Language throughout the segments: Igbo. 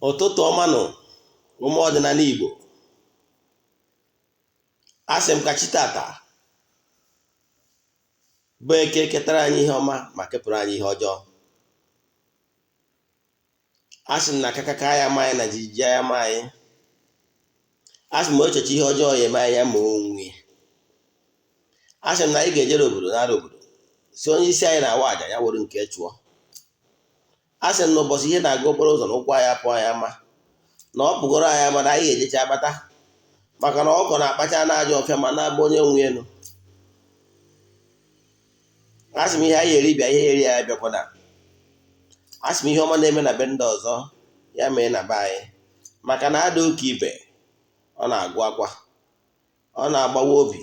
Ụtụtụ ọma nụ ụmụ ọdịnala Igbo. Asị m ka chi tata bụ eke ketara anyị ihe ọma ma kepụrụ anyị ihe ọjọọ. Asị m na akakaka ya ma anyị na jijiji ya ma anyị. Asị m echeche ihe ọjọọ ya eme anyị ya ma onwe. Asị m na anyị ga-ejere obodo nara obodo si onye isi anyị na-awa aja ya were nke chụọ. Asị m na ụbọchị ihe na-aga okporo ụzọ na ụkwụ anyị apụ anyị ama na ọ pụgoro anyị ama na anyị ga-ejecha agbata maka na ọkọ na-akpacha na-aja ọfịa ma na-abụ onye nwe elu. Asị m ihe anyị eri bịa ihe eri ya bịakwana. Asị m ihe ọma na-eme na be ndị ọzọ ya mee na be anyị maka na ada ụka ibe ọ na-agụ akwa ọ na-agbawa obi.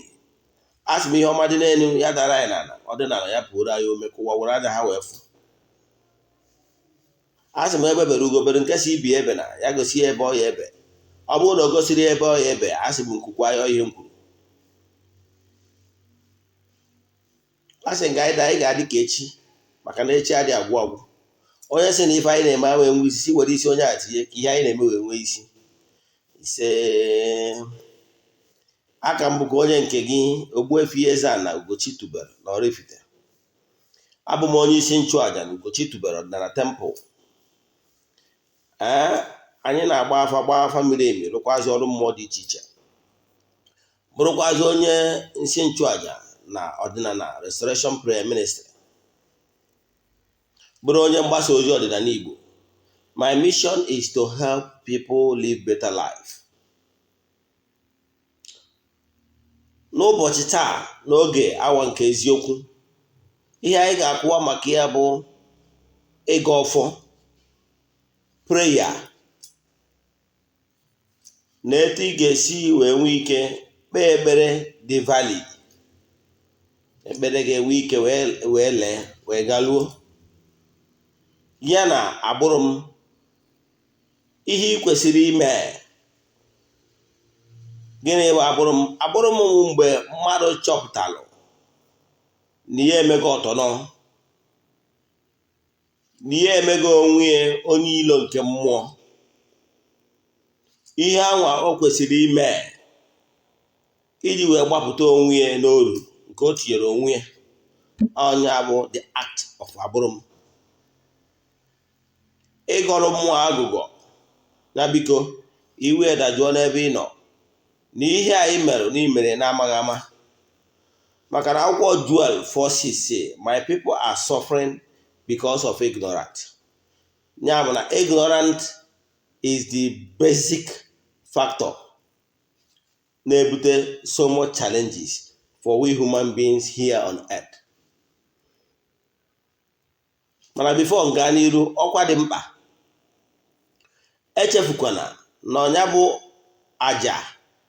Asị m ihe ọma dị n'elu ya dara anyị n'ala ọdịnala ya pụoro anyị ome ka ụwa were aja ha wee fụ. Asị m ebe bere ugobere nke si ibi ebe na ya gosi ebe ọ ya ebe. Ọ bụrụ na o gosiri ebe ọ ya ebe asị m nkwukwa ya ihe m kwuru. Asị m ga anyị ga-adị ka echi maka na echi adị agwụ agwụ. Onye sị na ife anyị na-eme wee nwee isi were isi onye a tinye ka ihe anyị na-eme wee nwee isi ise. Aka m bụ ka onye nke gị Ogbuefi EZE-ANA Ugochi tubelu na oraifite. Abụ m onye isi nchụaja na Ugochi tubelu Odinana temple. Anyị na-agba afa miri emi rụkwazị ọrụ mmụọ dị iche iche, bụrụkwazị onye isi nchụaja na Odinana restoration prayer ministry, bụrụ onye mgbasa ozi ọdịnala Igbo. My mission is to help people live better life. N'ụbọchị taa n'oge awa nke eziokwu, ihe anyị ga-akwụwa maka ya bụ Igo-ofo prayer na etu ị ga-esi wee nwee ike kpee ekpere dị valid, ekpere ga-enwe ike wee lee wee galuo ya na agbụrụ m ihe ị kwesịrị ime. Gịnị bụ agbụrụ m? Agbụrụ m mgbe mmadụ chọpụtalụ na ihe emego ọtọnọ, na ihe emego onwe onye ilo nke mmụọ. Ihe anwa o kwesịrị ime iji wee gbapụta onwe ya n'oru nke o tinyere onwe ya, onye bụ the act of agbụrụ m. Ịgọrọ mmụọ agụgọ na biko iwe dajụọ n'ebe ị nọ na ihe anyị mere n'imere na-amaghị ama, maka na akwụkwọ Joel 4:6 say my people are suffering because of ignorance. Ya bụ na ignorant is the basic factor na-ebute so much challenges for we human beings here on earth. Mana before nga n'iru ọkwa dị mkpa echefukwana na ọnya bụ aja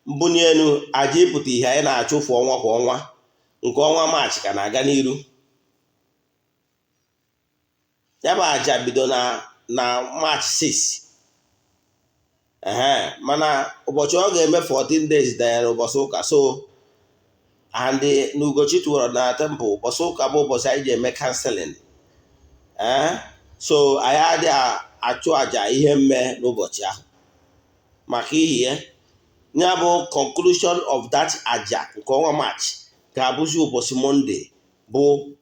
mbunye elu, aja ịpụta ihe anyị na-achụfu ọnwa kwa ọnwa nke ọnwa Maachị ka na-aga n'iru. Ya bụ aja bido na Maachị 6. Mana ụbọchị ọ ga-eme 14 days danyere ụbọchị ụka. So and na Ugochi tubelu na temple ụbọchị ụka bụ ụbọchị anyị ji eme counseling. So anyị adị achụ aja ihe mme n'ụbọchị ahụ maka ihe ya bụ conclusion of that aja nke ọnwa Maachị ga-abụzi ụbọchị Monday bụ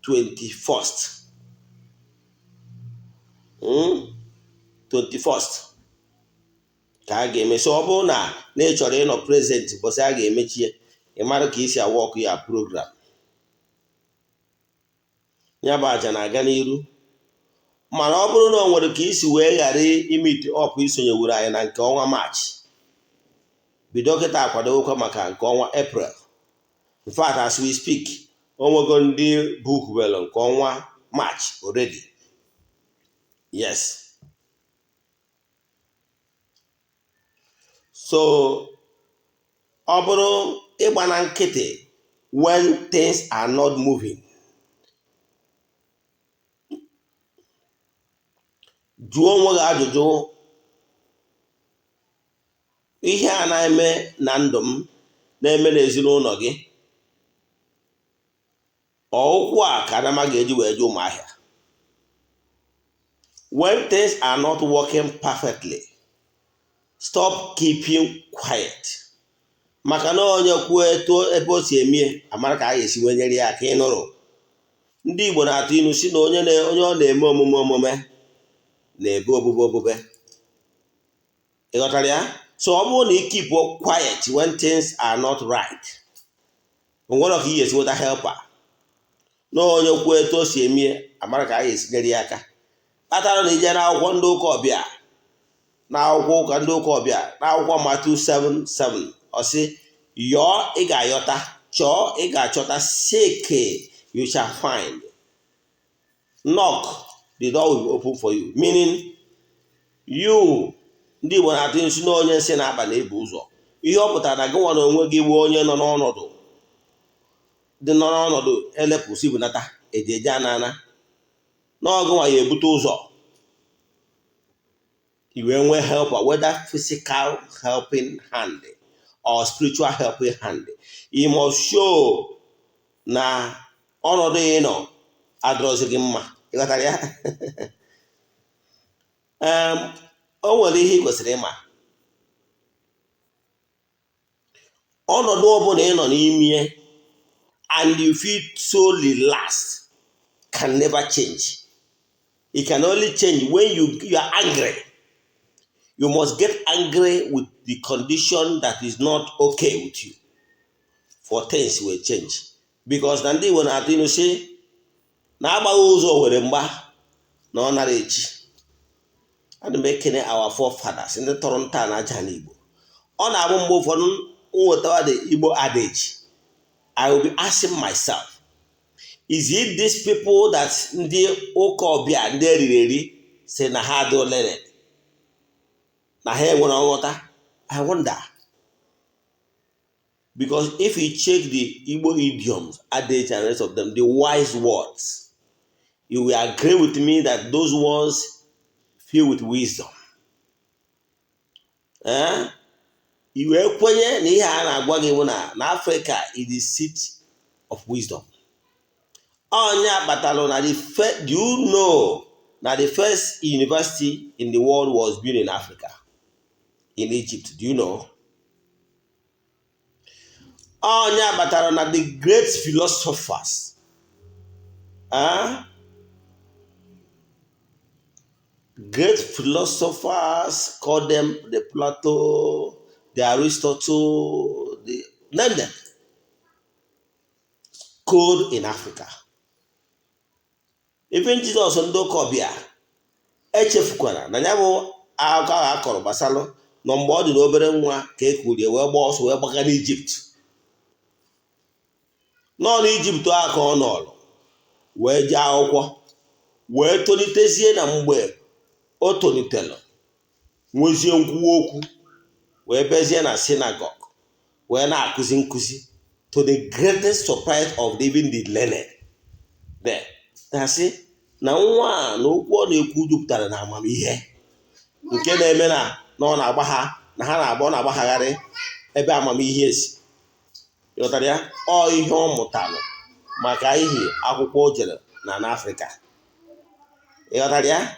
21st. 21st ka a ga-eme. So ọ bụrụ na ị chọrọ ịnọ present ụbọchị a ga-emechie, ị mara ka isi awa ọkụ ya program. Ya bụ aja na-aga n'iru, mana ọ bụrụ na ọ nwere ka isi wee ghara imit ọpụ isonyewuru anyị na nke ọnwa Maachị, bido kịta akwadowekwa maka nke ọnwa April. In fact, as we speak, onwego ndị bukbelu nke ọnwa Maachị already. Yes. So ọ bụrụ ịgba na nkịtị when things are not moving, jụọ onwe gị ajụjụ, ihe a na-eme na ndụ m na-eme n'ezinụlọ gị, ụkwụ a ka Adama ga-eji wee je Ụmụahịa, When things are not working perfectly, stop keeping quiet. Maka na onye kwuo etu ebe o si emie amara ka a ga-esi wenyere ya aka ịnụrụ. Ndị Igbo na-atụ ilu si na onye ọ na-eme omume na-ebe obube. Ịghọtara ya? So ọ bụrụ na ị keep quiet when things are not right, onwere ka ị ga-esi nweta helper. Na onye kwuo etu o si emie amara ka a ga-esi nyere ya aka. Kpatara na ije n'akwụkwọ ndị ụka ọbịa, n'akwụkwọ ụka ndị ụka ọbịa, n'akwụkwọ Matthew 7:7, ọ sị, yọọ ị ga-ayọta, chọọ ị ga-achọta, seek you shall find, knock the door will be open for you. Meaning you, ndị Igbo na-atụ isi na onye nsị na-akpa na-ebu ụzọ. Ihe ọ pụtara na gị nwa na onwe gị bụ onye nọ n'ọnọdụ elepụsị bunata ejeje anana, n'ọgụ nwa ya ebute ụzọ iwe nwee helper, whether physical helping hand or spiritual helping hand. You must show na ọnọdụ ị nọ adọrọzi gị mma. Ịghọtara ya? O nwere ihe ị kwesịrị ịma. Ọnọdụ ọbụla ị nọ n'ime and you feel so relaxed can never change. It can only change when you are angry. You must get angry with the condition that is not okay with you for things will change. Because na ndị Igbo na-atụ ilu sị na agbaghị ụzọ were mgba na ọ nara echi. Ana m ekene our forefathers ndị tọrọ nta na aja n'Igbo. Ọ na-abụ mgbe ụfọdụ nwetawa the Igbo adage, I will be asking myself, is it these people that ndị ụka ọbịa ndị eriri eri say na ha do learned, na ha enwere nghọta? I wonder. Because if you check the Igbo idioms, adage and rest of them, the wise words, you will agree with me that those words fill with wisdom. Iwe kwenye na ihe a na-agwa gị bụ na Africa is the seat of wisdom. Onye akpatalo na do you know na the first university in the world was built in Africa, in Egypt? Do you know? Onye akpatalo na the great philosophers, call them the Plato, the Aristotle, name them, code in Africa. Even Jesus ndị ụka ọbịa echefukwara na ya bụ akụkọ ahụ akọrọ gbasalụ na mgbe ọ dị n'obere nwa ka e kurie wee gbaa ọsọ wee gbaga n'Ijipt. Nọ n'Ijipt ahụ ka ọ nọrọ wee jee akwụkwọ wee tolitezie, na mgbe o tolitere nwezie nkwuwa okwu wee bezie na synagogue wee na-akụzi nkụzi, to the greatest surprise of even the learned there. Dasị na nwa na okwu ọ na-ekwu jupụtara na amamihe nke na-eme na ọ na-agba ha na ha na-agba ọ na-agbagharị ebe amamihe si. Ịghọtara ya? Ọ ihe ọ mụtalụ maka ihe akwụkwọ o jere na n'Afrịka. Ịghọtara ya?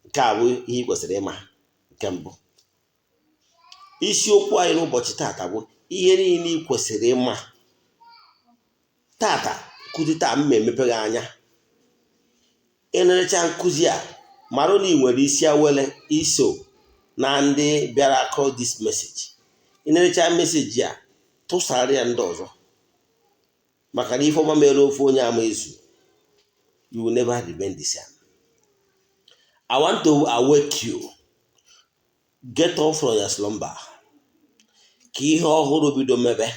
Nke a bụ ihe kwesịrị ịma. Nke mbụ, isiokwu anyị n'ụbọchị tata bụ ihe niile ị kwesịrị ịma. Tata nkụzi taa m emepeghị anya. Ịnụrịcha nkụzi a, mara na ị nwere isi awele iso na ndị bịara akọ this message. Ịnụrịcha message a, tụsara ya ndị ọzọ, maka na ife ọma mere ofu onye ama ezu. You will never remain the same. I want to awake you. Get up from your slumber. Ka ihe ọhụrụ bido mebe,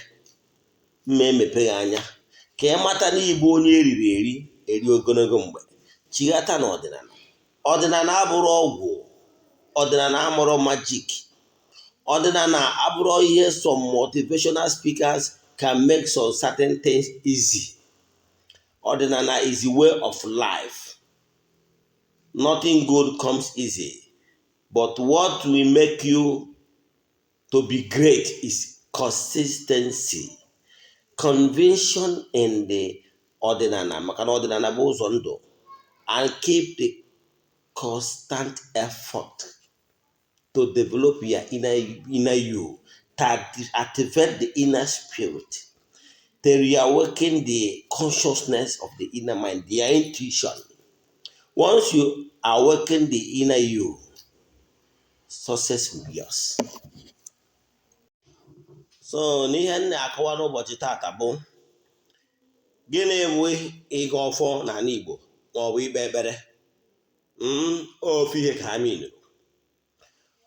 mma emepeghị anya. Ka ị mata na Igbo onye eriri eri ogologo mgbe. Chighata na ọdịnala. Ọdịnala abụrụ ọgwụ. Ọdịnala amụrụ magic. Ọdịnala abụrụ ihe some motivational speakers can make some certain things easy. Ọdịnala is the way of life. Nothing good comes easy. But what will make you to be great is consistency. Conviction in the ọdịnala, maka na ọdịnala bụ ụzọ ndụ, and keep the constant effort to develop your inner you, to activate the inner spirit, to reawaken the consciousness of the inner mind, their intuition. Once you awaken the inner you, success will be yours. So n'ihe m na-akọwa n'ụbọchị tata bụ gịnị bụ ịga ọfọ n'ala Igbo maọbụ ikpe ekpere. Ofu ihe ka ha minụ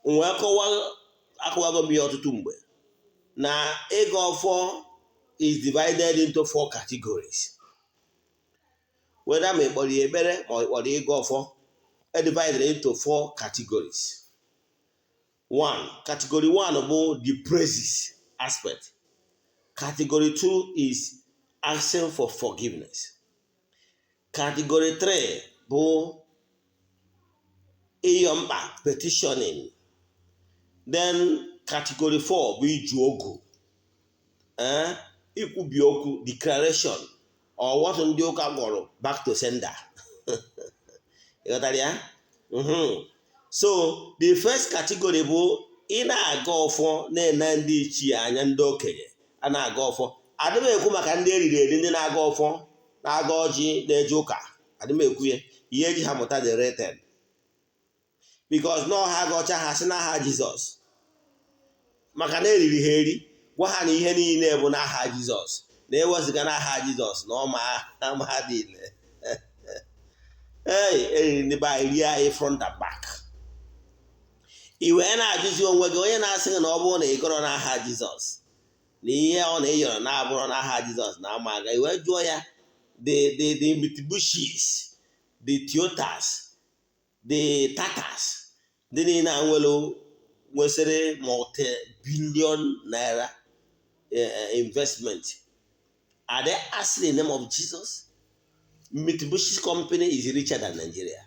wee akọwago m ihe ọtụtụ mgbe na ịga ọfọ is divided into 4 categories. Whether ma ịkpọrọ ya ekpere ma ịkpọrọ ịga ọfọ, divided into 4 categories. Category 1 bụ the praises aspect. Category 2 is asking for forgiveness. Category 3 bụ ịyọ mkpa, petitioning. Then category 4 bụ iju ogu, ikwubi okwu, declaration, or what ndị ụka gwọrọ back to sender. Ya? So the first category bụ ị na-aga ọfọ na-ene ndị ichie anya, ndị okenye a na-aga ọfọ. Adịm ekwu maka ndị eriri eri, ndị na-aga ọfọ, na-aga ọjị, na-eje ụka. Adịm ekwu ya, ihe eji ha mụta the rated, because na ọha gọcha ha si n'aha Jizọs, maka na eriri ha eri, gwa ha na ihe niile bụ n'aha Jizọs, na eweziga n'aha Jizọs na ọma ha niile. Eriri ndị be anyị rie anyị front and back. I wee na-ajụzi onwe gị, onye na-asị gị na ọ bụrụ na ị gọrọ n'aha Jizọs na ihe ọ na-eyọrọ na-abụrụ n'aha Jizọs na ama aga, i wee jụọ ya the Mitsubishis, the Toyotas, the Tatas, ndị niile a nwesịrị multi-billion naira investment. Are they asking in the name of Jesus? Mitsubishi's company is richer than Nigeria.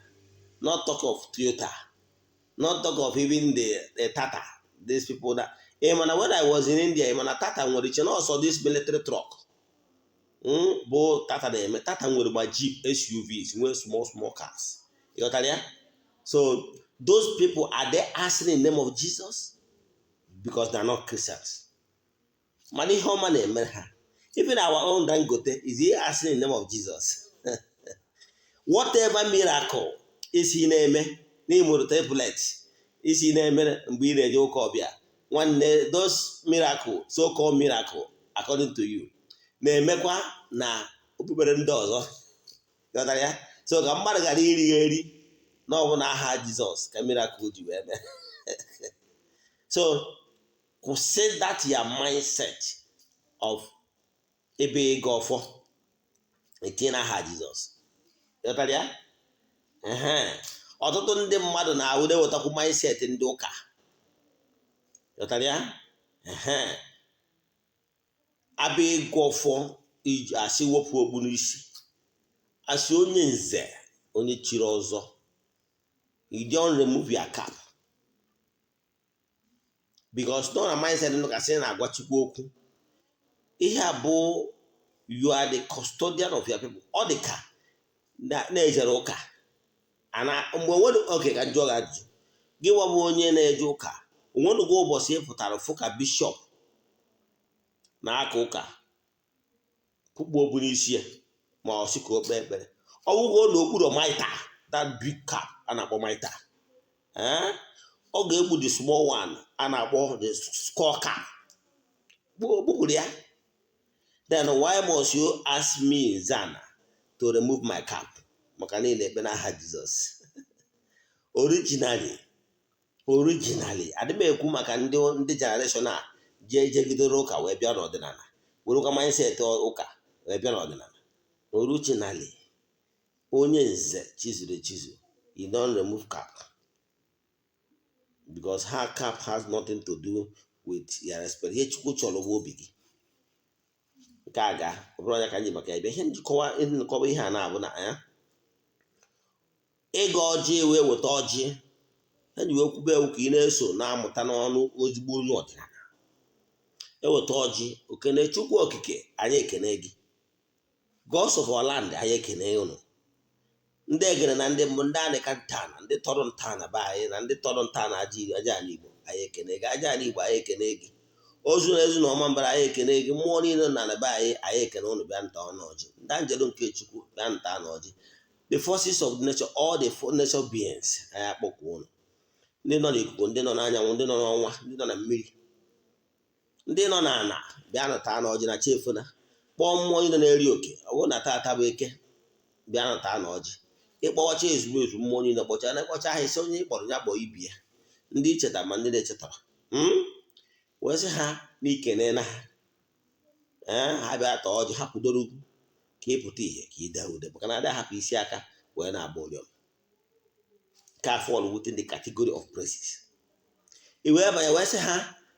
Not talk of Toyota. Not talk of even the Tata. These people that... when I was in India, Tata were rich, and also this military truck. Both Tata were by Jeep, SUVs, were small cars. You got that? So those people, are they asking in the name of Jesus? Because they are not Christians. Money, how many? Even our own Dangote, is he asking in the name of Jesus? Whatever miracle is he name, name tablet, is he name mgbe ị na-eje ụka ọbịa. One those miracle, so-called miracle, according to you, na-emekwa na okpukpere ndị ọzọ. Ghọtara ya? So ka mmadụ gara iri eri na ọ bụ n'aha Jizọs ka miracle ji wee mee. So consider that your mindset of ebe ịga ọfọ etinye n'aha Jizọs. Ghọtara ya? Ọtụtụ ndị mmadụ na-awụ na-ewetakwu mindset ndị ụka. Ghọtara ya? Abịa ịga ọfọ iji asị wepụ okpu n'isi, asị onye nze, onye chiri ọzọ, you don't remove your cap, because no na mindset ndị ụka sị na-agwa Chukwu okwu. Ihe a bụ you are the custodian of your people. Ọ dị ka na-ejere ụka mgbe nwere oge ka njọ ga-ajụ gị, wabụ onye na-eje ụka, onwenugo ụbọchị ị pụtara fụ ka bishọp na-aka ụka kpukpu okpu n'isi ya ma ọ sị ka o kpee ekpere. Ọ bụgo na okpuru maịta, that big cap a na-akpọ maịta, ọ ga-egbu the small one a na-akpọ the skull cap, gbupụrụ ya. Then why must you ask me, Zana, to remove my cap? Maka na ị na-ekpe n'aha Jizọs. Originally, adị m ekwu maka ndị generation a jegidere ụka wee bịa n'ọdịnala, werụkwa mindset ụka wee bịa n'ọdịnala. Originally, onye nze chizuru echizu, you don't remove cap, because her cap has nothing to do with your respect. Ihe Chukwu chọrọ bụ obi gị. Nke a ga ọ bụrụ ya ka anyị maka ebe ihe nkọwa ihe a na-abụ na ya ịga ọjị wee weta ọjị, enyi wee kwube ewu ka ị na-eso na-amụta n'ọnụ ozigbo onye ọdịnala. Eweta ọjị, okene Chukwu okike, anyị ekene gị. Gods of our land, anyị ekene unu. ndị egere na ndị mbụ ndị anị ka ntana ndị tọrọ ntana be anyị na ndị tọrọ ntana aja ala Igbo anyị ekene gị, aja ala Igbo anyị ekene gị, ozu na ezu na ọma mbara anyị ekene gị, mmụọ niile na be anyị ekene ụnụ bịa nta ọnọji, ndị anjelu nke Chukwu bịa nta ọnọji, the forces of nature, all the nature beings anyị akpọkwa ụnụ, ndị nọ n'ikuku, ndị nọ n'anyanwụ, ndị nọ n'ọnwa, ndị nọ na mmiri, ndị nọ n'ala bịa nta ọnọji na chefuna, kpọọ mmụọ niile na-eri oke, ọ bụrụ na taata bụ eke bịa nta ọnọji, ịkpọwacha ezigbo ezu mmụọ niile kpọcha na ịkpọcha ha isi onye ịkpọrọ ya kpọọ ibi ya, ndị icheta ma ndị na-echetara wee sị ha n'ikene na ha bịa taa ọjị ha kwudoro ugwu ka ịpụta ihe ka ide ude, maka na ada hapụ isi aka wee na-agba ụrịọm ka fall within the category of praises. I wee banye wee sị ha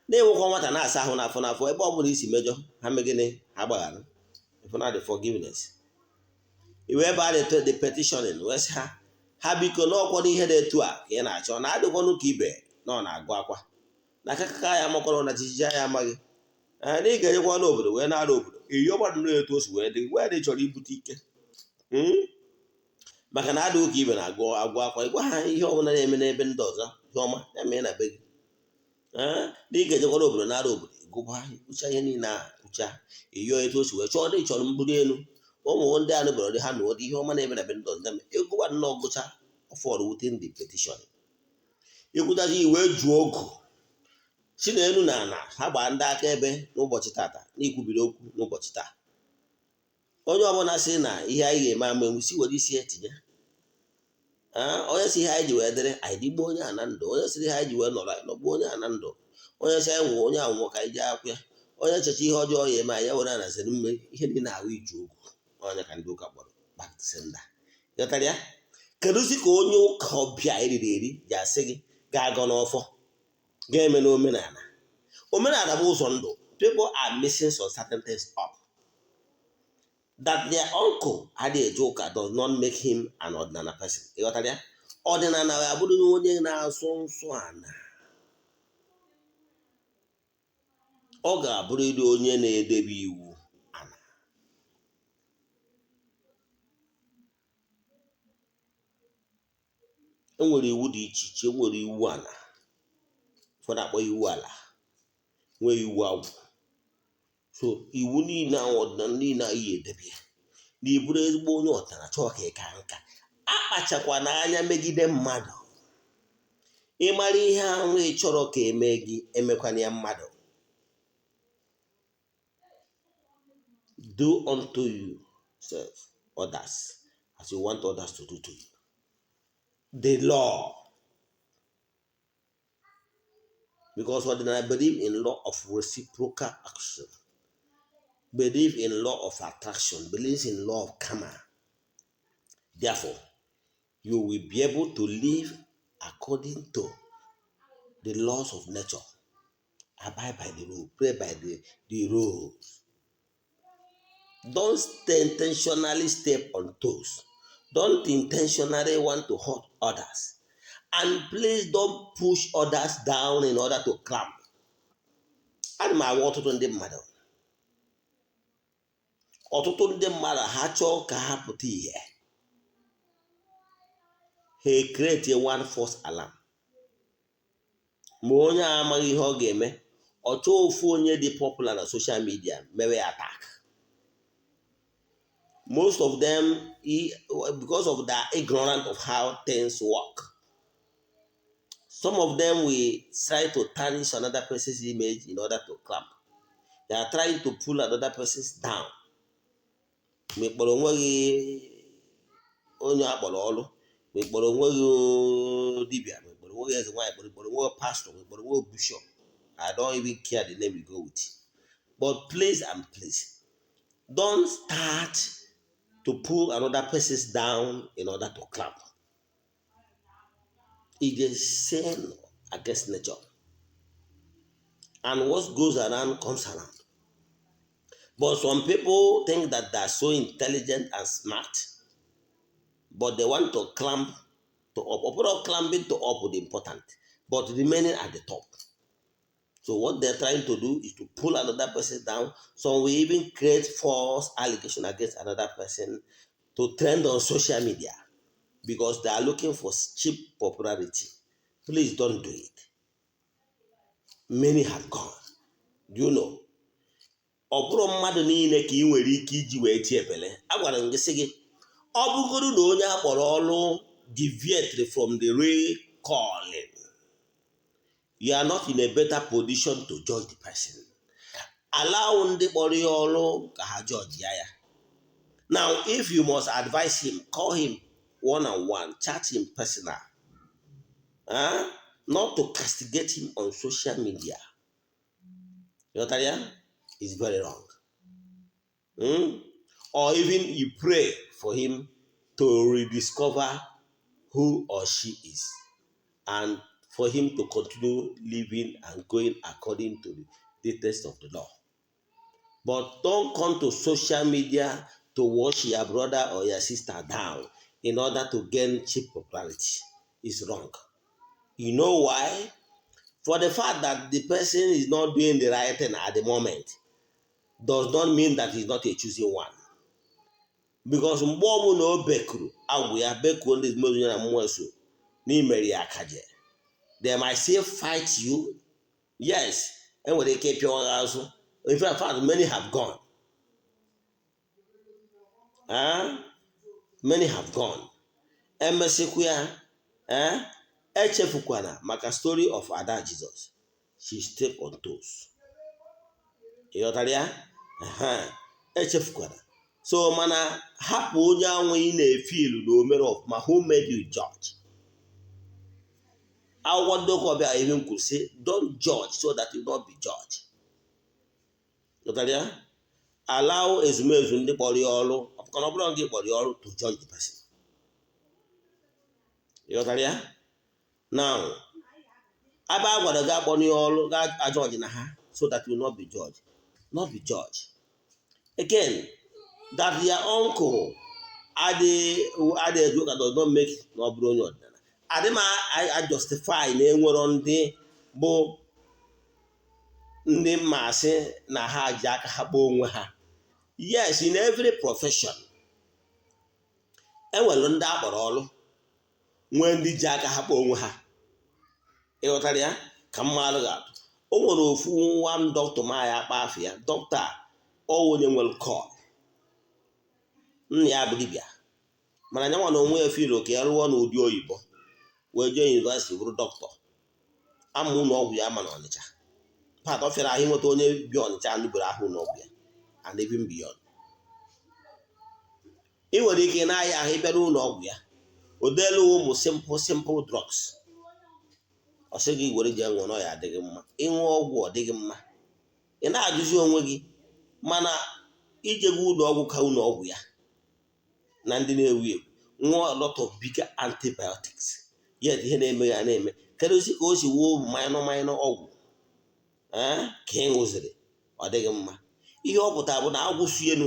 na-enwekwa nwata na-asa ahụ n'afọ n'afọ, ebe ọ bụla isi mejọ ha megịnị ha gbaghara, if not the forgiveness. I wee baa the petitioning wee sị ha biko n'ọkwọ n'ihe dị etu a ka ị na-achọ na adịkwanụ ka ibe na ọ na-agụ akwa na akakaka ya makọrọ na jijiji ya amaghị na ị ga-enyekwa n'obodo wee na-arụ obodo iyi ọgbadụ na-etu o si wee dị chọrọ ibute ike maka na adịghị ka ibe na-agụ akwa, ịgwa ha ihe ọbụla na-eme n'ebe ndị ọzọ ihe ọma ya mee na be gị na ị ga-enyekwa n'obodo na-arụ obodo gụba kpụcha ihe niile a kpụcha iyo etu o si wee chọọ dị chọrọ mgbuli elu ụmụ ndị anụ bụrụ dị ha na ụdị ihe ọma na-eme na be ndị ọzọ ịgụba nnọọ gụcha ọfọdụ within the petition, ikwutazi iwe jụọ ogu si na elu na ala ha gbaa ndị aka ebe n'ụbọchị tata na ikwubiri okwu n'ụbọchị taa, onye ọbụla sị na ihe anyị ga-eme ama enwe si were isi etinye, onye si ihe anyị ji wee dịrị anyị dịgbo onye a na ndụ, onye siri ihe anyị ji wee nọrọ anyị nọgbu onye a na ndụ, onye si anyị nwụọ onye anwụọ ka anyị ji akwụ ya, onye checha ihe ọjọọ ya eme anyị were anaziri mmeri, ihe dị na ahụ iji okwu onye ka ndị ụka kpọrọ back to sender. Ghọtara ya? Kedụzi ka onye ụka ọbịa eriri eri ji asị gị ga-agọ n'ọfọ ga-eme n'omenala? Omenala bụ ụzọ ndụ. People are missing some certain things up. That their uncle adịghị eje ụka does not make him an ordinary person. Ịghọtara ya? Ọdịnala ya bụrụ onye na-asụ nsọ ana, ọ ga-abụrịrị onye na-edebe iwu ana. Enwere iwu dị iche iche, nwere iwu ana, ụfọdụ akpọ iwu ala, nwee iwu agwụ. So iwu niile ahụ ọdịnala niile anyị edebe ya na iburu ezigbo onye ọdịnala chọọ ka ị ka nka, akpachakwa n'anya megide mmadụ. Ịmara ihe ahụ ị chọrọ ka eme gị emekwana ya mmadụ. Do unto yourself others as you want others to do to you. The law. Because ordinary believe in law of reciprocal action, believe in law of attraction, believes in law of karma. Therefore, you will be able to live according to the laws of nature. Abide by the rule, pray by the rules. Don't intentionally step on toes. Don't intentionally want to hurt others. And please don't push others down in order to climb. And my water to the mother. Ọtụtụ ndị mmadụ ha chọọ ka ha pụta ihe, ha create one false alarm. Ma onye amaghị ihe ọ ga-eme, ọ chọọ ofu onye dị popular na social media mewe attack. Most of them, because of their ignorance of how things work, some of them will try to tarnish another person's image in order to clamp. They are trying to pull another person's down. Mekpọrọ onweghị onye akpọrọ ọrụ, mekpọrọ onweghị dibia, mekpọrọ onweghị eze nwaanyị, mekpọrọ onweghị pastor, mekpọrọ onweghị bishop. I don't even care the name you go with. But please and please, don't start to pull another person down in order to clamp. It is sin against nature. And what goes around comes around. But some people think that they're so intelligent and smart, but they want to climb to up. Overall, climbing to up would be important, but remaining at the top. So what they're trying to do is to pull another person down. Some will even create false allegation against another person to trend on social media. because they are looking for cheap popularity. Please don't do it. Many have gone. Do you know? Ọ bụrụ mmadụ niile ka ị nwere ike iji wee tie epele. Agwara m gị sị gị, ọ bụgoro na onye akpọrọ ọrụ deviated from the real calling, you are not in a better position to judge the person. Allow ndị kpọrọ ya ọrụ ka ha judge ya. Now, if you must advise him, call him one-on-one, chat him personal. Not to castigate him on social media. You know what? It's very wrong. Or even you pray for him to rediscover who or she is, and for him to continue living and going according to the text of the law. But don't come to social media to wash your brother or your sister down in order to gain cheap popularity. It's wrong. You know why? For the fact that the person is not doing the right thing at the moment does not mean that he's not a choosing one. Because mgbe ọbụla o bekuru agwụ ya bekuo ndị mmadụ ya na mmụọ so n'imeri ya akaje, they might still fight you. Yes, enwere ike pịa ọgha azụ. In fact, many have gone. Many have gone. Emesikwa echefukwana maka story of Ada Jesus. She stepped on toes. Ịghọtara ya? Echefukwana. So mana hapụ onye anwụ ị na-efilu na omere ọfụma, who made you judge? Akwụkwọ ndị ụka ọbịa even could say, don't judge so that you not be judged. Ịghọtara ya? Allow ezumezu ndị kpọrọ ya ọrụ, ọbụkana ọ bụrụ ndị kpọrọ ya ọrụ, to judge the person. Ịghọtara ya? Now, ebe a gwara gị akpọrọ ya ọrụ ga judge na ha so that you will not be judged. Not be judged. Again, that their uncle Ade Ejuka does not make na ọ bụrụ onye ọdịnala. Adịma I justify na enwero ndị bụ ndị mmasị na ha ji aka ha kpọọ onwe ha. Yes, in every profession, enwere ndị akpọrọ ọrụ nwee ndị ji aka ha kpọọ onwe ha. Ịghọtara ya? Ka mmadụ ga-atụ. O nwere ofu nwa dọkịta ma ya akpa afọ ya, dọkịta ọ onye nwere kọl. Nna ya abụghị bịa. Mana nyanwa na onwe ya filo ka ya rụọ n'ụdị oyibo wee jee yunivasiti bụrụ dọkịta. Amụ n'ọgwụ ya ma na Ọnịcha. Pat ọ fịara ahụ nweta onye bi Ọnịcha anụbere ahụ n'ọgwụ ya, and even beyond. Ị nwere ike na-aya ahụ ịbịa n'ụlọ ọgwụ ya, o deelu ụmụ simple drugs. Ọ sị gị were jee ṅụọ na ya adịghị mma. Ịṅụ ọgwụ ọ dịghị mma. Ị na-ajụzi onwe gị, mana ijegwu ụlọ ọgwụ ka ụlọ ọgwụ ya na ndị na-ewu ewu ṅụọ a lot of bigger antibiotics. Yet ihe na-eme ya na-eme. Kedu osi ka o si wuo minor ọgwụ ka ị ṅụziri ọ dịghị mma. Ihe ọ pụtara bụ na agwụsụ enu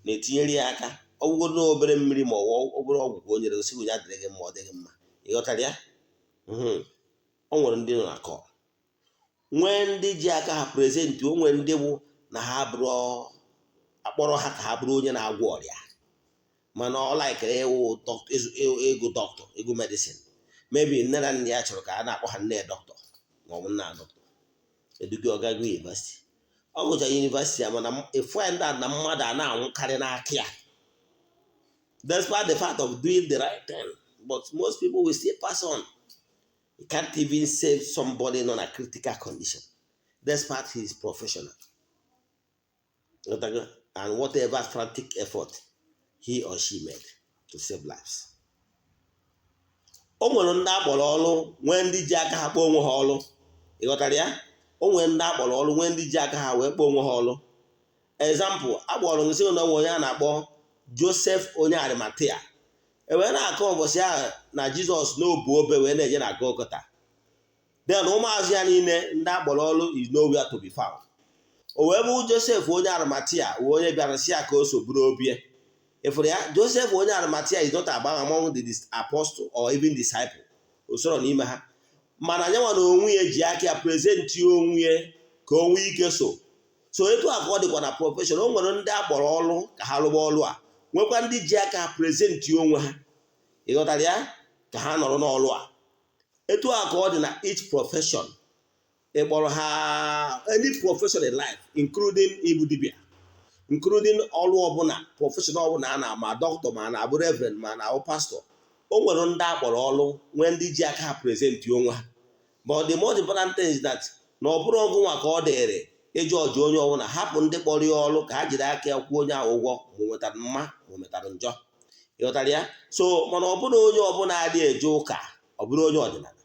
na-etinyere ya aka. Ọgwụgwọ na obere mmiri ma obere ọgwụ ka o nyere osi ya dịrịghị mma ọ dịghị mma. Ịghọtara ya? O nwere ndị nọ na kọ. Nwee ndị ji aka ha prezentị, o nwere ndị bụ na ha bụrụ akpọrọ ha ka ha bụrụ onye na-agwọ ọrịa. Mana ọ laikere ịwụ ego dọkịta, ego medicine. Maybe nne na nna ya chọrọ ka a na-akpọ ha nne dọkịta ma ọ bụ nna dọkịta. Eduga ọgago yunivasiti. Ọ gụcha yunivasiti ya mana efu ya ndị na mmadụ a na-anwụkarị n'aka ya. Despite the fact of doing the right thing, but most people will still pass on. You can't even save somebody in a critical condition, despite his professional. And whatever frantic effort he or she made to save lives. O nwere ndị akpọrọ ọrụ nwee ndị ji aka ha kpọọ onwe ha ọrụ. Ịghọtara ya? O nwere ndị akpọrọ ọrụ nwee ndị ji aka ha wee kpọọ onwe ha ọrụ. Example, akpọrọ nsị na onye a na-akpọ Joseph onye Arimatea. Wee na-akọ ụbọchị ahụ na Jizọs n'obu obe wee na-eje na Golgotha. Then ụmụazụ ya niile ndị akpọrọ ọrụ is nowhere to be found. O wee bụ Joseph onye Arimatea wee onye bịara si ya ka o so buru obie. Ifụrụ ya, Joseph onye Arimatea is not among the apostle or even disciple. O soro n'ime ha. Mana nyanwa na onwe ya ji aka ya prezentị onwe ya ka o nwee ike so. So etu a ka ọ dịkwa na profession. O nwere ndị akpọrọ ọrụ ka ha rụba ọrụ a. Nwekwa ndị ji aka prezentị onwe ha ịghọtara ya, ka ha nọrọ n'ọlụ a. Etu a ka ọ dị na each profession ịkpọrọ ha any profession in life including ibu dibia, including ọlụ ọbụla profession ọbụla a na-ama doctor ma na-abụ reverend ma na-abụ pastor. O nwere ndị akpọrọ ọlụ nwee ndị ji aka ha presenti onwe ha, but the most important thing is that na ọ bụrụ ọgụ nwa ka ọ dịrị ịjụ ọjụ onye ọbụla, hapụ ndị kpọrọ ya ọlụ ka ha jiri aka ya kwuo onye ahụ ụgwọ ma o nwetara mma ma o nwetara njọ. Ịghọtara ya? So mana ọ bụrụ onye ọbụla adịghị eje ụka, ọ bụrụ onye ọdịnala.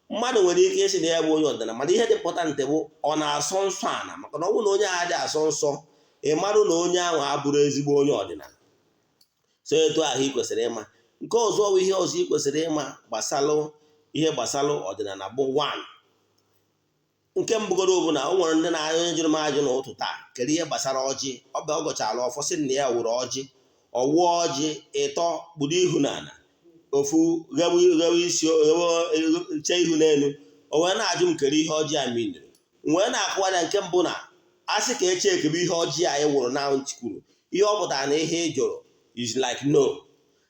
Mmadụ nwere ike isi na ya bụ onye ọdịnala, mana ihe dị pọtantị bụ ọ na-asọ nsọ ana, maka na ọ bụrụ na onye ahụ adịghị asọ nsọ, ị marụ na onye ahụ abụrụ ezigbo onye ọdịnala. So etu ahụ ị kwesịrị ịma. Nke ọzọ bụ ihe ọzọ ị kwesịrị ịma gbasalụ ihe gbasalụ ọdịnala bụ 1. Nke mbụgoro bụ na o nwere ndị na-anya onye jụrụ m ajụ n'ụtụ taa kedu ihe gbasara ọjị. Ọ bụ ọgọchala ọfọ sị na ya wụrụ ọjị, ọwụọ ọjị ịtọ kpudo ihu n'ala, ofu ghewe isi chee ihu n'elu. O wee na-ajụ m kere ihe ọjị a miniri. Wee na-akụwa ya nke mbụ na asị ka eche ekebe ihe ọjị anyị wụrụ na ntikwuru, ihe ọ pụtara na ihe ị jụrụ is like no.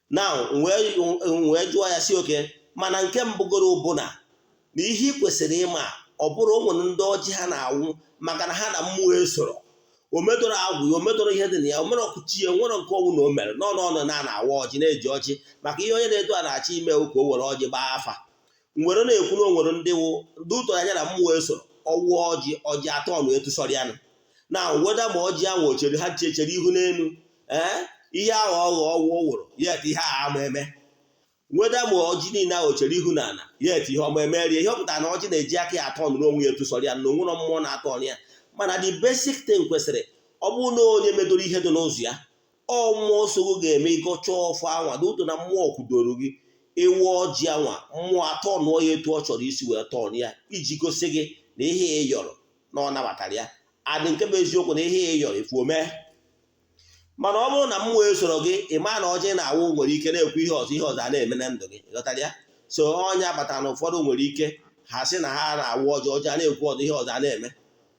Now wee jụọ ya si oke, mana nke mbụgoro bụ na ihe ị kwesịrị ịma ọ bụrụ ụmụ ndị ọjị ha na-awụ maka na ha na mmụọ esoro. O medoro agwụ ya, o medoro ihe dị na ya, o mere ọkụchi ya, nwere nke ọnwụ na o mere n'ọnụ na-awa ọjị na-eji ọjị maka ihe onye na-eto a na-achọ ime ka o were ọjị gbaa afa. Nwere na-ekwu na o nwere ndị ụtọ anya na mmụọ esoro ọwụọ ọjị atọ ọnụ etusọrọ ya na weda ma ọjị ahụ ochere ha chere ihu n'elu ihe ahụ ọghọ wụrụ yet ihe a ama eme. Weda ma ọjị niile ahụ ochere ihu n'ala yet ihe ọma emerie. Ihe ọ pụtara na ọjị na-eji aka ya atọ ọnụ n'onwe ya etusọrọ ya na onwere mmụọ na-atọ ọnụ ya. Mana the basic thing kwesịrị ọ bụrụ na onye medoro ihe dị n'ụzọ ya, ọ mmụọ sogbu ga-eme ịgọcha ọfọ anwa dị ụtọ na mmụọ kwudoro gị ịwụ ọjị anwa, mmụọ atọ nụọ ya etu ọ chọrọ isi wee tọọ ya iji gosi gị na ihe ị yọrọ na ọ nabatara ya. Adị nke bụ eziokwu na ihe ị yọrọ efu ome. Mana ọ bụrụ na mmụọ esoro gị, ị maa na ọjị na-awụ nwere ike na-ekwu ihe ọzọ a na-eme na ndụ gị. Ịghọtara ya? So onye abatara na ụfọdụ nwere ike ha sị na ha na-awụ ọjị a na-ekwu ihe ọzọ a na-eme.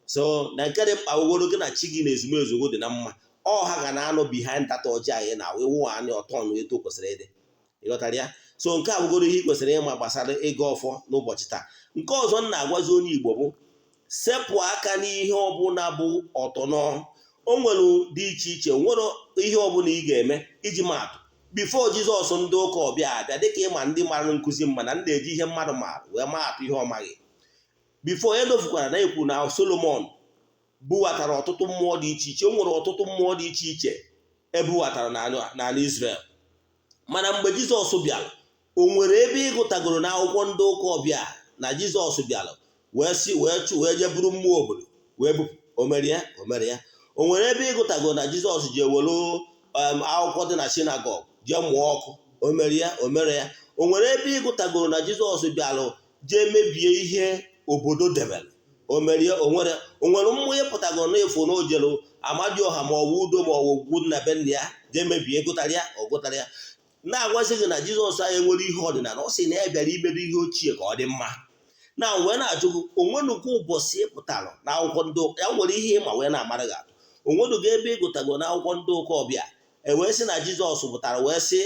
So na nke dị mkpa wugoro gị na chi gị na ezumezu dị na mma, ọ ha ga na-anọ behind data ọjị anyị na iwu anyị ọtọ nụ etu kwesịrị ịdị. Ịghọtara ya? So nke a wugoro ihe ị kwesịrị ịma gbasara ịga ọfọ n'ụbọchị taa. Nke ọzọ m na-agwazi onye Igbo bụ sepụ aka n'ihe ọbụla bụ ọtọnọ. O nwere dị iche iche, nwere ihe ọbụla ị ga-eme iji maatụ bifo Jizọs ndị ụka ọbịa abịa, dịka ịma ndị mara nkụzi mma na ndị eji ihe mmadụ maara wee maatụ ihe ọ maghị. Bifo edofukwara na ekwu na Solomon buwatara ọtụtụ mmụọ dị iche iche. O nwere ọtụtụ mmụọ dị iche iche ebuwatara n'ala Israel. Mana mgbe Jizọs bịara, o nwere ebe ịgụtagoro n'akwụkwọ ndị ụka ọbịa na Jizọs bịara wee je buru mmụọ obodo wee bupụ? O mere ya? O nwere ebe ịgụtagoro na Jizọs ji ewelu akwụkwọ dị na sinagọg jee mụọ ọkụ? O mere ya? O nwere ebe ịgụtagoro na Jizọs bịara jee mebie ihe obodo debere? O mere ya? O nwere mmụọ ịpụtagoro na efu na o jelu Amadioha ma ọ bụ Udo ma ọ bụ Ugwu na be nna ya jee mebie? Ọ gụtara ya? Na-agwazi gị na Jizọs anyị nwere ihe ọdịnala. Ọ sị na ya bịara imedo ihe ochie ka ọ dị mma. Na wee na-ajụ gị, onwenugwu ụbọchị ịpụtara na akwụkwọ ndị ụka ya nwere ihe ịma wee na-amara gị atụ. Onwenugwu ebe ịgụtagoro na akwụkwọ ndị ụka ọbịa wee sị na Jizọs pụtara wee sị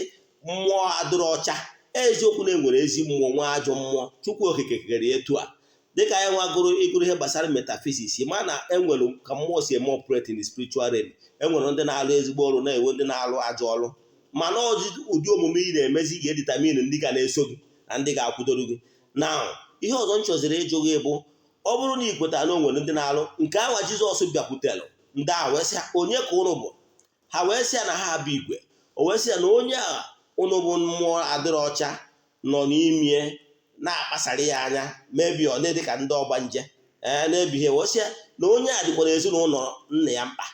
mmụọ adịrọ ọcha. Eziokwu na enwere ezi mmụọ nwa ajọ mmụọ. Chukwu okike kere etu a. Dịka anyị nwagoro ịgụrụ ihe gbasara metaphysics, ma na enwere ka mmụọ si eme operate in the spiritual realm. Enwere ndị na-alụ ezigbo ọrụ na-enwe ndị na-alụ ajọ ọrụ. Mana ụdị omume ị na-emezi ga-editamin ndị ga na-eso gị na ndị ga-akwụdoro gị. Na ihe ọzọ m chọziri ịjụ gị bụ, ọ bụrụ na ị kwetara na o nwere ndị na-alụ nke awa Jizọs bịakwutere ndị a wee sị ha onye ka ụnụ bụ? Ha wee sị ya na ha bụ igwe. O wee sị ya na onye a ụnụ bụ mmụọ adịrọ ọcha nọ n'ime na-akpasara ya anya, mebi ọ dị ka ndị ọgbanje na-ebighị. Wee sị ya na onye a dịkwara ezinụlọ nna ya mkpa.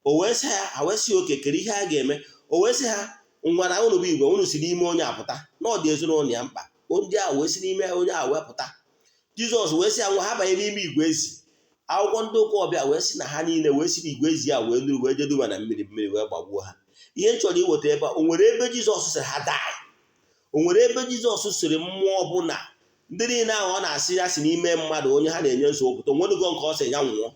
O wee sị ha wee sị oke kere ihe a ga-eme. O wee sị ha ngwa na ụnụ bụ igwe, ụnụ si n'ime onye apụta na ọ dị ezinụlọ ya mkpa. Ndị a wee si n'ime onye a wee pụta. Jizọs wee sị ya nwa ha banye n'ime igwe ezi. Akwụkwọ ndị ụka ọbịa wee sị na ha niile wee si n'igwe ezi a wee nuru wee jeduba na mmiri wee gbagbuo ha. Ihe m chọrọ iweta ebe a, o nwere ebe Jizọs sịrị ha daa? O nwere ebe Jizọs sịrị mmụọ ọbụla ndị niile ahụ ọ na-asị ya si n'ime mmadụ onye ha na-enye nsogbu pụta? Onwenugo nke ọ sị ya nwụọ.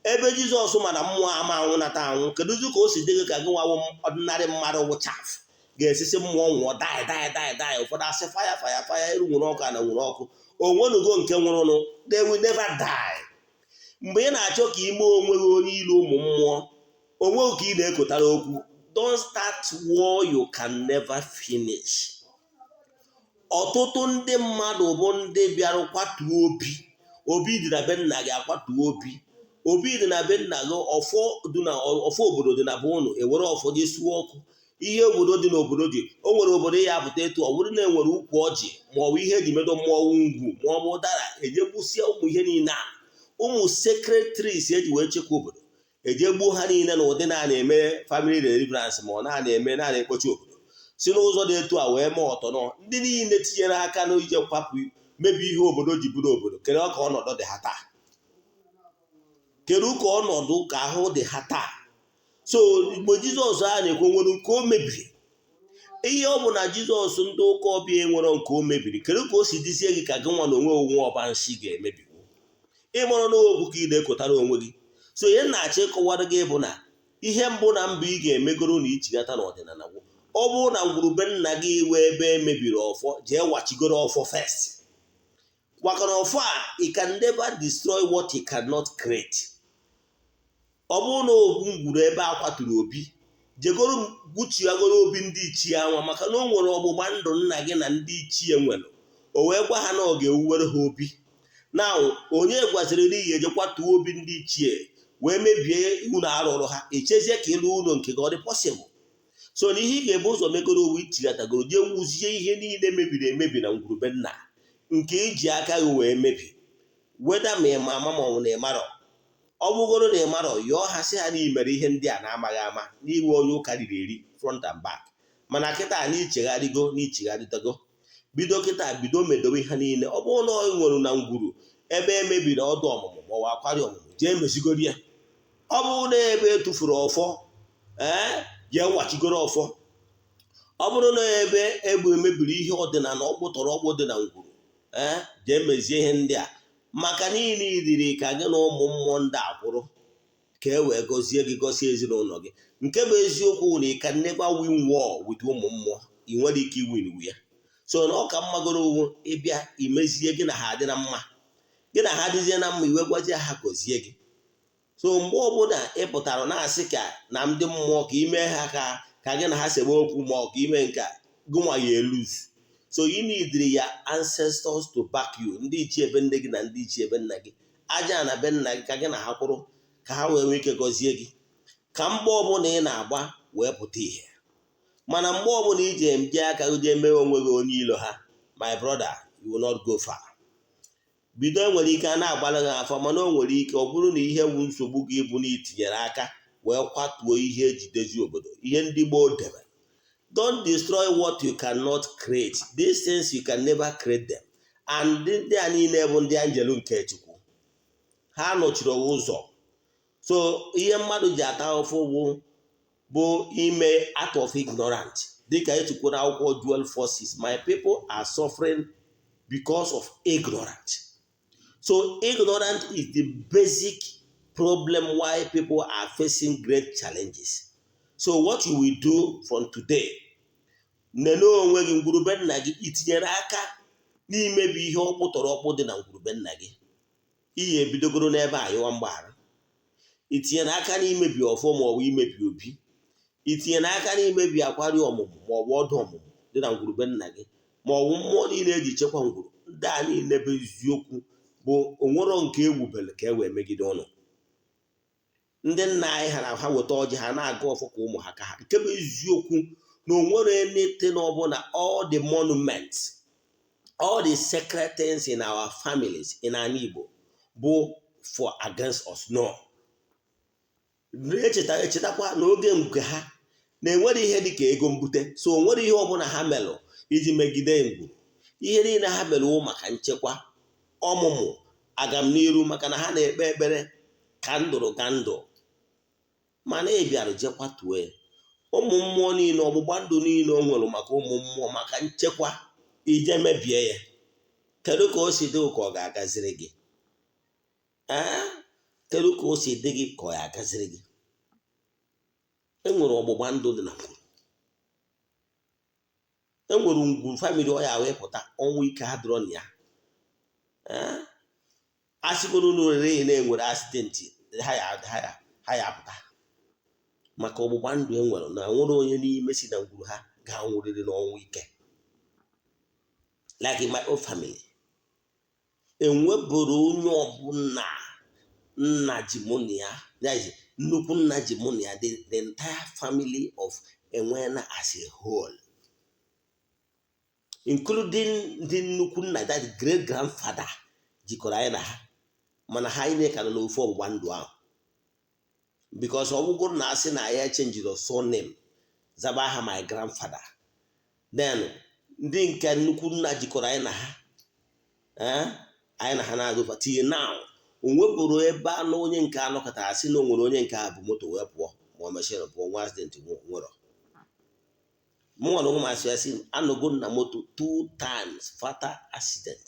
Ebe Jizọs mana mmụọ ama anwụ nata anwụ, kedụzi ka o si dị gị ka gị nwawo ọdịnarị mmadụ wụ chafụ ga-esisi mmụọ nwụọ die ụfọdụ asị fire eru nwụrụ ọkụ na nwụrụ ọkụ onwenugo nke nwụrụnụ they will never die. Mgbe ị na-achọ ka ime onwe gị onye ilu ụmụ mmụọ onweghị ka ị na-ekotara okwu. Don't start war you can never finish. Ọtụtụ ndị mmadụ bụ ndị bịara kwatuo obi dị na be nna gị akwatuo obi dị na be nna gị ọfọ obodo dị na be ụnụ ewere ọfọ gị suo ọkụ. Ihe obodo dị n'obodo gị o nwere obodo ya apụta etu ọ bụrụ na enwere ukwu ọjị maọbụ ihe eji medo mmọnwụ ngwu maọbụ ụdara ejegbusie ụmụ ihe niile a ụmụ secretaries eji wee chekwa obodo ejegbuo ha niile na ụdị na-eme family deliverance ma ọ na-eme ekpochi obodo si n'ụzọ dị etu a wee mee ọtọ nọ ndị niile tinyere aka n'ije kwapụ mebi ihe obodo ji bụrụ obodo kedu ka ọnọdụ dị ha taa? Kedu ka ọnọdụ ka ahụ dị ha taa? So mgbe Jizọs a na-ekwu nwere nke o mebiri ihe ọ bụ na Jizọs ndị ụka ọbịa nwere nke o mebiri kedu ka o si dizie gị ka gị nwa na onwe ọbanshi ga-emebi ịmụrụ n'okwu ka ị na-ekotara onwe gị. So ihe na-achọ ịkọwara gị bụ na ihe mbụ na mbụ ị ga-emegoro na ichigata n'ọdịnala gị ọ bụrụ na ngwurube nna gị wee ebe emebiri ọfọ jee wachigoro ọfọ first. Maka na ọfọ a it can never destroy what it cannot create. Ọ bụrụ na ngwuru ebe a kwaturu obi jegoro gwuchiagoro obi ndị ichie anwa maka na o nwere ọgbụgba ndụ nna gị na ndị ichie nwere o wee gwa ha na ọ ga-ewuwere ha obi na onye gwaziri n'ihi eje kwatuo obi ndị ichie wee mebie iwu na arụrụ ha echezie ka ịlụ ụlọ nke gị ọ dị possible. So na ihe ị ga-ebu ụzọ megoro owu ichigatagoro jee wuzie ihe niile mebiri emebi na ngwurube nna nke iji aka gị wee mebi weda ma ịma ama ma ọ na ịmarọ. Ọ bụgoro na ịmarọ yọọ ha sị ha n'imere ihe ndị a na-amaghị ama n'iwe onye ụka riri eri front and back mana kịta n'ichegharịtago bido kịta bido medowe ha niile. Ọ bụrụ na ọ nwere na ngwuru ebe emebiri ọdụ ọmụmụ maọbụ akwari ọmụmụ jee mezigoro ya. Ọ bụrụ na ebe etufuru ọfọ jee wachigoro ọfọ. Ọ bụrụ na ebe emebiri ihe ọdịnala ọkpụtọrọ ọkpụ dị na ngwuru jee mezie ihe ndị a maka niile idiri ka gị na ụmụ mmụọ ndị akwụrụ ka e wee gọzie gị gọzie ezinụlọ gị. Nke bụ eziokwu na ị ka never win war with ụmụ mmụọ ị nwere ike iwin ya. So na ọ ka mmagoro owu ịbịa imezie gị na ha adị na mma gị na ha adịzie na mma iwe gwazie ha gọzie gị. So mgbe ọbụla ị pụtara na-asị ka na ndị mmụọ ka ime ha ka gị na ha sebe okwu ma ọ ka ime nke gụnwa ya eluz. So you need your ancestors to back you. Ndị ichie ebe nne gị na ndị ichie ebe nna gị aja na be nna gị ka gị na ha kwụrụ ka ha wee nwee ike gọzie gị ka mgbe ọbụla ị na-agba wee pụta ihe. Mana mgbe ọbụla iji eje aka gị jee mee onwe gị onye ilo ha my brother you will not go far. Bido nwere ike a na-agbara gị afọ mana o nwere ike ọ bụrụ na ihe wu nsogbu gị bụ na itinyere aka wee kwatuo ihe ejidezi obodo ihe ndị gboo debe. Don't destroy what you cannot create. These things you can never create them. And ndị a niile bụ ndị anjelu nke Chukwu ha nọchiri ụzọ. So ihe mmadụ ji ata ọfụ bụ ime out of ignorant dịka etukwu na akwụkwọ dual forces. My people are suffering because of ignorant. So ignorant is the basic problem why people are facing great challenges. So what you will do from today, nene onwe gị ngwurube nna gị itinyere aka n'imebi ihe ọkpụtọrọ ọkpụ dị na ngwurube nna gị ihe ebidogoro n'ebe a yịwa mgbaghara. Itinyere aka n'imebi ọfọ maọbụ imebi obi. Itinyere aka n'imebi akwari ọmụmụ maọbụ ọdụ ọmụmụ dị na ngwurube nna gị maọbụ mmụọ niile eji chekwa ngwuru. Ndị a niile bụ eziokwu bụ onwero nke ewubere ka e wee megide ụnụ. Ndị nna anyị ha weta ọjị ha na-aga ọfọ ka ụmụ ha ka ha nke bụ eziokwu na onwere anything ọbụla all the monuments all the sacred things in our families in an Igbo bụ for against us. No. Echetakwa n'oge nke ha na-enwere ihe dịka ego mbute. So onwere ihe ọbụla ha melụ iji megide ngwuru. Ihe niile ha melụ maka nchekwa ọmụmụ agamniru maka na ha na-ekpe ekpere ka ndụ mana ị bịara jekwatuo ụmụ mmụọ niile ọgbụgba ndụ niile o nwere maka ụmụ mmụọ maka nchekwa ije mebie ya. Kedu ka o si dị ka ọ ga-agaziri gị? Kedu ka o si dị gị ka ọ ga-agaziri gị? Enwere ọgbụgba ndụ dị na ngwuru. enwere ngwuru family ọ ya wee pụta ọnwụ ike adịrọ na ya asịgoro n'orere na-enwere asidenti ha ya apụta maka ọgbụgba ndụ enwere na nwere onye n'ime si na ngwuru ha ga-anwụrịrị n'ọnwụ ike. Like in my own family, enweburu onye ọbụla nna ji mụ na ya, nnukwu nna ji mụ na ya, the entire family of EZE-ANA as a whole, including the nnukwu nna, that great grandfather jikọrọ anyị na ha, mana ha anyị na-eka n'ofe ọgbụgba ndụ ahụ, because ọ bụgoro na asị na ya change the surname zaba ha my grandfather, then ndị nke nnukwu nna jikọrọ anyị na ha anyị na ha na-adụfa tinye now onwebụrụ ebe anụ onye nke anọkọtara asị na o nwere onye nke a bụ moto wee pụọ ma ọ mechara pụọ nwa accident nwere mụnwa na ụmụ masị ya sị anọgo na moto 2 times fatal accident,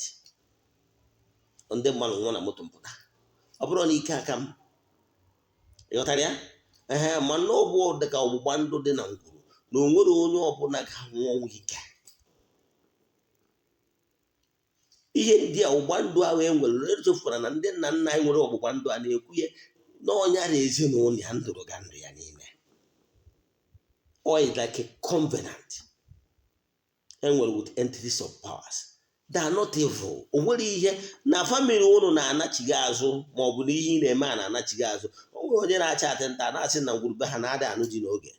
ndị mmadụ nwa na moto mpụta ọ bụrụ na ike aka m ịghọtara ya mana ọ bụ dịka ọgbụgba ndụ dị na ngwuru na o nwere onye ọbụla ga-anwụ ọnwụ ike. Ihe ndị a ọgbụgba ndụ ahụ enwere echefukwana na ndị nna nna anyị nwere ọgbụgba ndụ a na-ekwu ya na ọnya na ezinụlọ ya ndụrụ ga ndụ ya niile, or is like a covenant enwere with entities of powers they are not evil. O nwere ihe na family unu na-anachighị azụ ma ọ bụ na ihe ị na-eme a na-anachighị azụ. O nwere onye na-acha atịnta na-asị na ngwurube ha na-adị anụ ji n'oge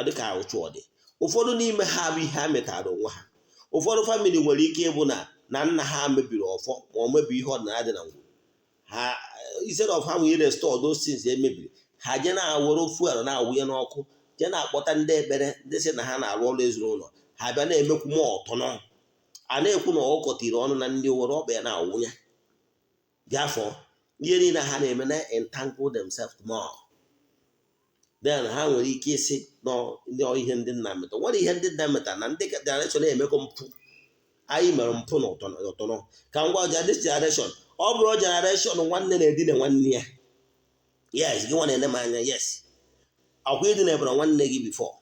dịka ụchụ ọ dị. Ụfọdụ n'ime ha bụ ihe ha metara onwe ha. Ụfọdụ family nwere ike ịbụ na nna ha mebiri ọfọ ma ọ mebi ihe ọdịnala dị na ngwuru ha, instead of ha nwere restore those things emebiri, ha je na-awere fuel na-awụnye n'ọkụ, je na-akpọta ndị ekpere ndị sị na ha na-arụ ọrụ ezinụlọ, ha bịa na-emekwu m ọtọnọ a na-ekwu na ọ kọtiri ọnụ na ndị were ọkpa ya na-awụnye bịafọ ihe niile ha na-eme na entangle themselves more. Then ha nwere ike isi na ihe ndị nna meta nwere ihe ndị nna meta na ndị generation emekọ mpụ. Anyị mere mpụ na ọtọnọ ka ngwa this generation ọ bụrụ generation nwanne na-edina nwanne ya, yes gị nwa na-ene m anya, yes ọkwa idinebụrụ nwanne gị before,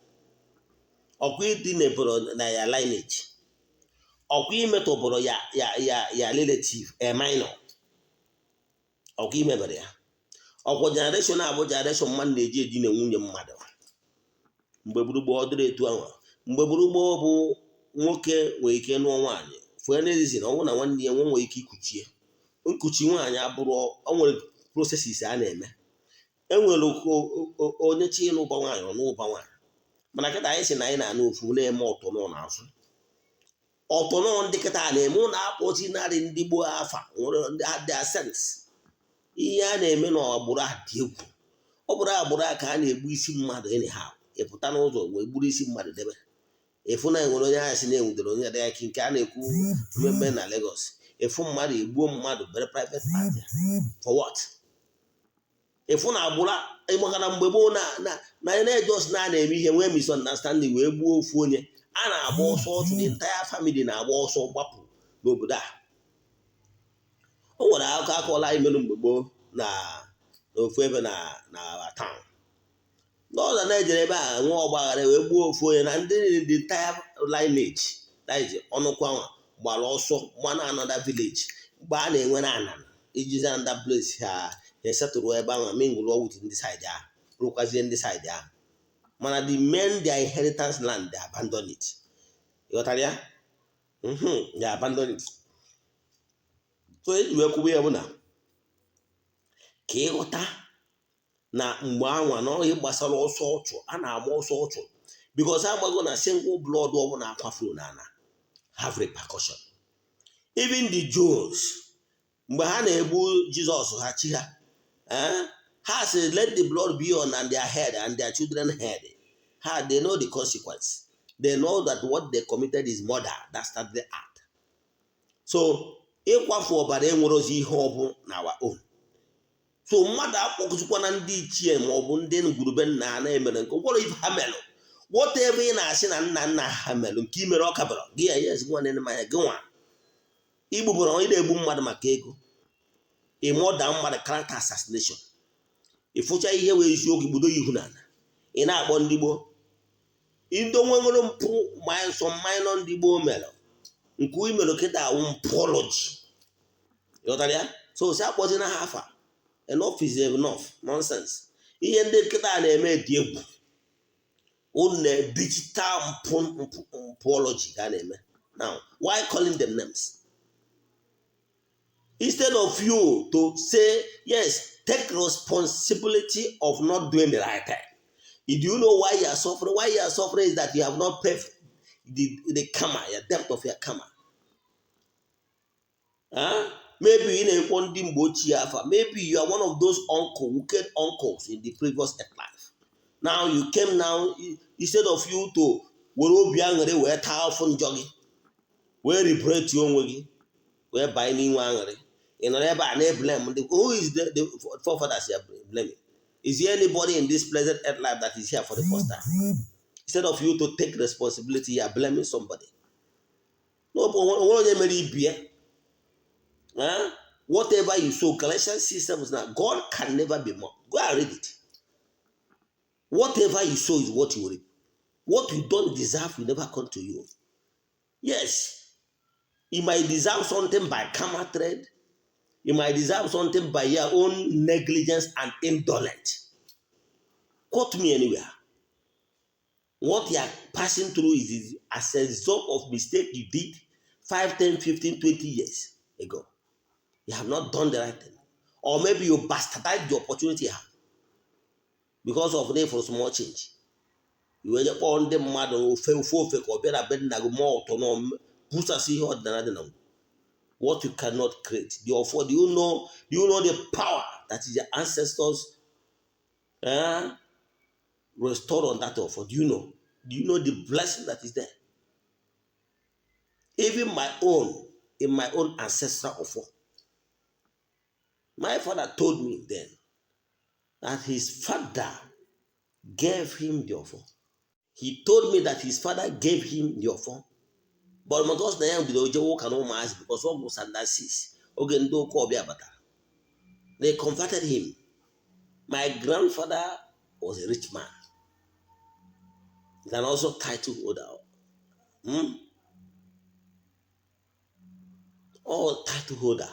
ọkwa idinebụrụ na ya lineage, ọkwa imetụbụrụ ya relative a minor, ọkwa imebere ya. Ọkwa generation abụ generation mmadụ na-eji edina nwunye mmadụ mgbe gburugburu ọ dịrị etu ahụ. Mgbe gburugburu bụ nwoke nwere ike nụọ nwaanyị fue n'ezizi na ọnwụ na nwanne ya nwere ike ikuchie nkuchi nwaanyị abụrụ o nwere processes a na-eme. Enwere onye chi ịlụba nwaanyị ọ n'ụba nwaanyị, mana kịta anyị si na anyị na-anụ ofu na-eme ọtọnọ n'azụ. Ọtọnọ ndị kịta na-eme na-akpọzi narị ndị gboo afa nwere ndị sense. Ihe a na-eme n'ọgbụrụ a dị egwu. Ọ bụrụ agbụrụ a ka a na-egbu isi mmadụ ha ịpụta n'ụzọ wee gburu isi mmadụ debe efu na enwere onye ahụ si na-enwudere onye dị aka nke a na-ekwu mmemme na Lagos, efu mmadụ egbuo mmadụ bere private party for what? Efu na agbụrụ ịgbakana mgbe gboo na-ejos na-eme ihe nwee misunderstanding wee gbuo ofu onye a na-agba ọsọ ọchụ, the entire family na-agba ọsọ gbapụ n'obodo a. O nwere akụkọ akọla anyị mere mgbe gboo na ofu ebe na town n'ọzọ na-ejere ebe a nwe ọgbaghara wee gbuo ofu onye na ndị the entire lineage daiji ọnụkwa nwa gbara ọsọ gbana another village mgbe a na-enwe na anana ijizi another place ha esetụrụ ebe ahụ mingụlụ with ndị side ahụ rụkwazie ndị side ahụ, mana the men their inheritance land they abandon it. Ịghọtara ya? They abandon it. So eji wee kwube ya bụ na ka ịghọta na mgbe anwa na ihe gbasara ọsọ ọchụ a na-agba ọsọ ọchụ because agbago na single blood ọ bụla akwafuru n'ala have repercussion. Even the Jews mgbe ha na-egbu Jizọs ha chi ha ha say let the blood be on their head and their children's head. They know the consequence. They know that what they committed is murder. That starts the act. So ịkwafu ọbara enwere ozi ihe ọ bụ na our own. So mmadụ akpọkụzikwa na ndị ichie ma ọ bụ ndị ngwurube nna ha na-emere nke gwọrọ ife ha melụ, whatever ị na-asị na nna nna ha melụ nke imere ọ kabara gị ya yes nwa nene manya gị nwa igbubụrụ onye na-egbu mmadụ maka ego, ịmụda mmadụ, character assassination, ịfụcha ihe wee eziokwu gbudo ihu n'ala, ị na-akpọ ndị gboo indo nwere mpụ some minor ndị Igbo mere nke imere kịta apology ịghọtara ya. So si akpọzi na ha afa, enough is enough nonsense. Ihe ndị nkịta na-eme dị egwu une digital apology ka na-eme. Now why calling them names instead of you to say yes, take responsibility of not doing the right thing? Do you know why you are suffering? Why you are suffering is that you have not paid the karma, your depth of your karma. Maybe in a funding bochiafa, maybe you are one of those wicked uncles in the previous life. Now you came now, instead of you to were powerful jogging, where liberate your way, where binding angry, in whatever and blame. Who is the forefathers you are blaming? Is there anybody in this present earth life that is here for the first time? Instead of you to take responsibility, you are blaming somebody. No, but whatever you sow, Galatians systems now, God can never be mocked. Go and read it. Whatever you sow is what you reap. What you don't deserve will never come to you. Yes, you might deserve something by karma thread. You might deserve something by your own negligence and indolence. Quote me anywhere. What you are passing through is as a result of mistake you did 5, 10, 15, 20 years ago. You have not done the right thing. Or maybe you bastardized the opportunity you have because of need for small change. You were on the mother who fell for fake or better bed than more autonomous. What you cannot create. Therefore, do you know the power that is the ancestors restored on that offer? Do you know? Do you know the blessing that is there? Even in my own ancestral offer, my father told me then that his father gave him the offer. He told me that his father gave him the offer. But because the young widow cannot mass because what was under six, they converted him. My grandfather was a rich man. Then also title holder. All title holder.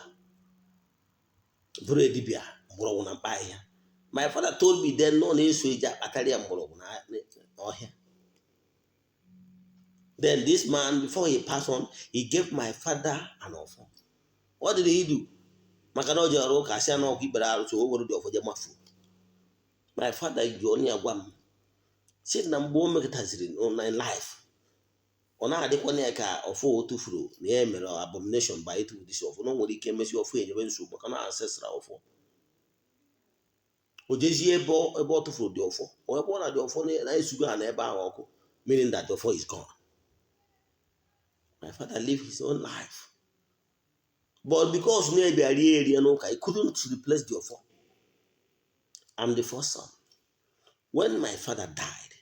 My father told me then no Then this man, before he passed on, he gave my father an offer. What did he do? My father Johnny Agburum said Nambo make it has in online life. On a deconeka or 4 to through near or abomination by it with this offer. Nobody came as your friend when so but an ancestral offer. Ojezie bought to fruit the offer. Or one of the offer nice sugar and eba, meaning that the offer is gone. My father lived his own life. But because maybe I couldn't replace the offer. I'm the first son. When my father died,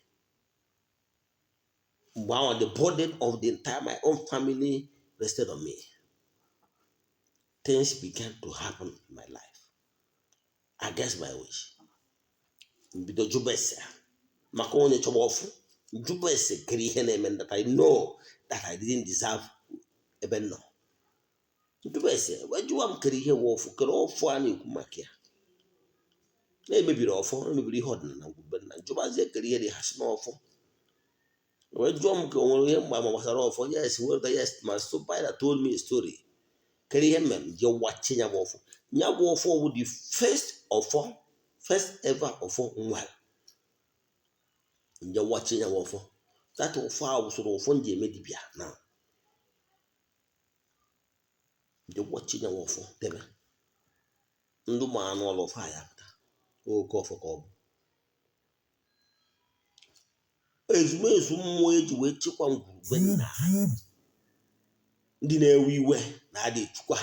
wow, the burden of the entire my own family rested on me. Things began to happen in my life against my wish. The jubese, makone chobofu, jubese kerihenemen that I know that I didn't deserve even no. Jubese, where you am kerihe wofu, kerofu ani kumakia. Maybe be awful, maybe Odinana, but Jubaze kerihe the has no awful. When John was awful, yes, yes, my supervisor told me a story. Kerihemen, you're watching a waffle. Nyabofo would the first ever offer well. You're watching a waffle. That offer was sort of fun medibia now. You're watching a waffle, Debe. Nduma and all of fire. Oh, call for call. As well as some way to wait to come when dinner we were, Nadi Chua.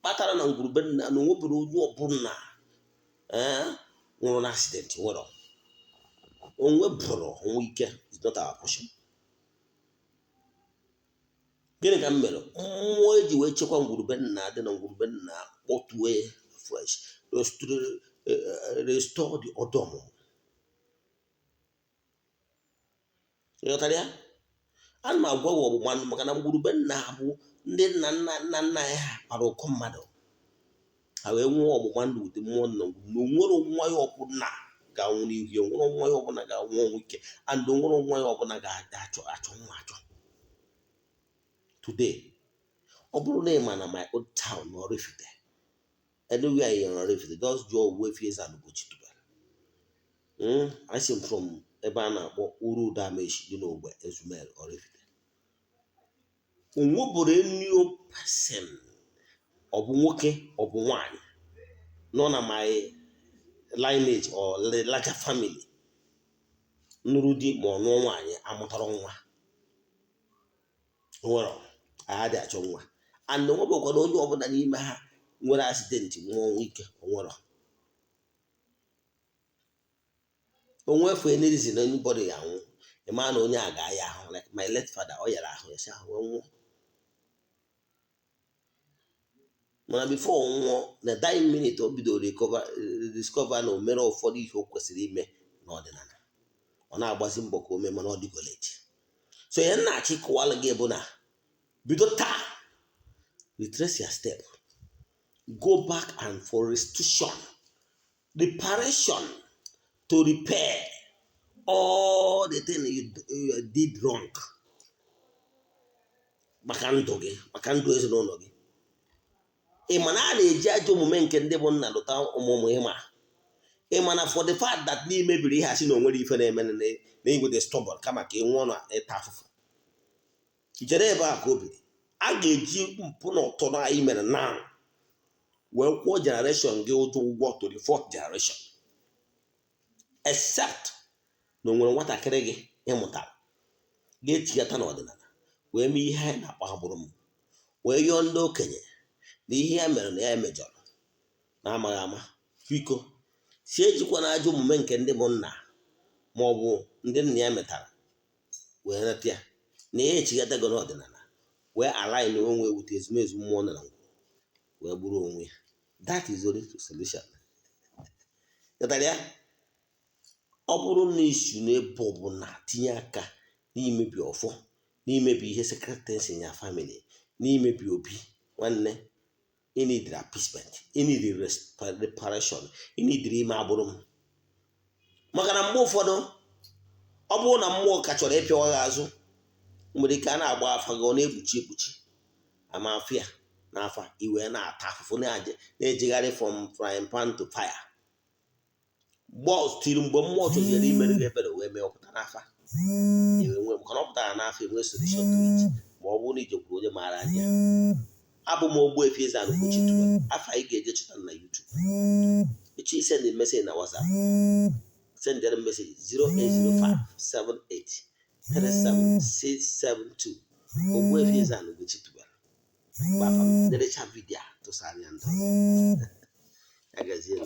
Patara and Gruben and Wobru, you Bruna. On accident, what all? On Webro, on weekend is not our portion. Gịnị ka m mere mmụọ eji wee chekwa ngwurube nna adị na ngwurube nna kpọtue fresh restore the odom. ịghọtara ya. Ana m agwa gị ọgbụgba ndụ maka na mgburube nna bụ ndị nna nna nna ya ha kpara ụkọ mmadụ, ha wee nwee ọgbụgba ndụ wute mmụọ nna na onwere nwa ya ọbụla ga-anwụ n'ihu ya, onwere nwa ya ọbụla ga-anwụ ọnwụ ike, and onwere nwa ya ọbụla ga-achọ nwa achọ. Today, ọ bụrụ na ị ma na my old town na Oraifite, anywhere in Oraifite, just jụọ Ogbuefi EZE-ANA Ugochi tubelu. I am from ebe a na-akpọ Uru Dameshi dị n'ogbe Ezumel Oraifite. Onweburu enyo person, ọ bụ nwoke ọ bụ nwanyị nọ na my lineage or larger family nụrụ di ma ọ nụọ nwaanyị amụtara nwa. Nwere aha dị achọ nwa, and nwebụkwara onye ọbụla n'ime ha nwere accident nwụọ ọnwụ ike. Onwefe any reason anybody ya nwụ, ịma na onye a ga-aya ahụ. Like my late father, ọ yara ahụ ya si ahụ nwụọ. Mana before nwụọ, na dying minute o bido discover na o mere ụfọdụ ihe o kwesịrị ime n'ọdịnala. Ọ na-agbazi mbọ ka o mee, mana ọ dịgo late. So ihe nna-achị kụwalụ gị bụ na bido taa, retrace your step, go back and for restitution, reparation, to repair all the things you did wrong. Maka ndụ gị, maka ndụ ezinụlọ gị. Ịma na a na-eji ajọ omume nke ndị bụ nna lụta ụmụmụ ịma. Ịma na for the fact that n'imebiri ihe asị na onwere ife na-eme na igwede stubborn kama ka ị nwụọ na ịta afụfụ. Ichere ebe a ka o biri. A ga-eji mpụ na ụtọ na anyị mere now wee kwụọ generation gị ụgwọ to the fourth generation. Except na onwere nwatakịrị gị ịmụtara ga-etighata n'ọdịnala wee mee ihe anyị na-akpọ Agburum, wee yọọ ndị okenye na ihe ya mere na ya emejọrọ na amaghị ama. Biko si ejikwa na ajọ omume nke ndị bụ nna ma ọ bụ ndị nna ya metara wee reta ya na ya echighata gị n'ọdịnala wee align onwe wute ezumezu mmụọ na ngwuru wee gburu onwe ya. That is the only solution. Ya ọ bụrụ na isi n'ebe ọbụla tinye aka n'imebi ọfọ, n'imebi ihe secretaries in your family, n'imebi obi nwanne, you need appeasement, you need reparation, you need ime Agburum. Maka na mgbe ụfọdụ ọ bụrụ na mmụọ ka chọrọ ịpịawa gị azụ, mgbe ike a na-agba afa gị ọ na-ekpuchi ekpuchi ama afịa n'afa iwe na-ata afụfụ na-ejegharị from frying pan to fire. Tiri mgbe mmụọ chọziri imere gị ebere wee mee ọpụta n'afa enwe maka ọ pụtara n'afa enwe solution to it ma ọ bụrụ na ijekwuru onye maara anya. Abụ m Ogbuefi EZE-ANA Ugochi tubelu. Afa anyị ga-eje chụta na YouTube. Echi send the message na WhatsApp. Send the message 08057837672. Ogbuefi EZE-ANA Ugochi tubelu. Bafa m derecha vidio tụsara ya ndụ. Ya gazie.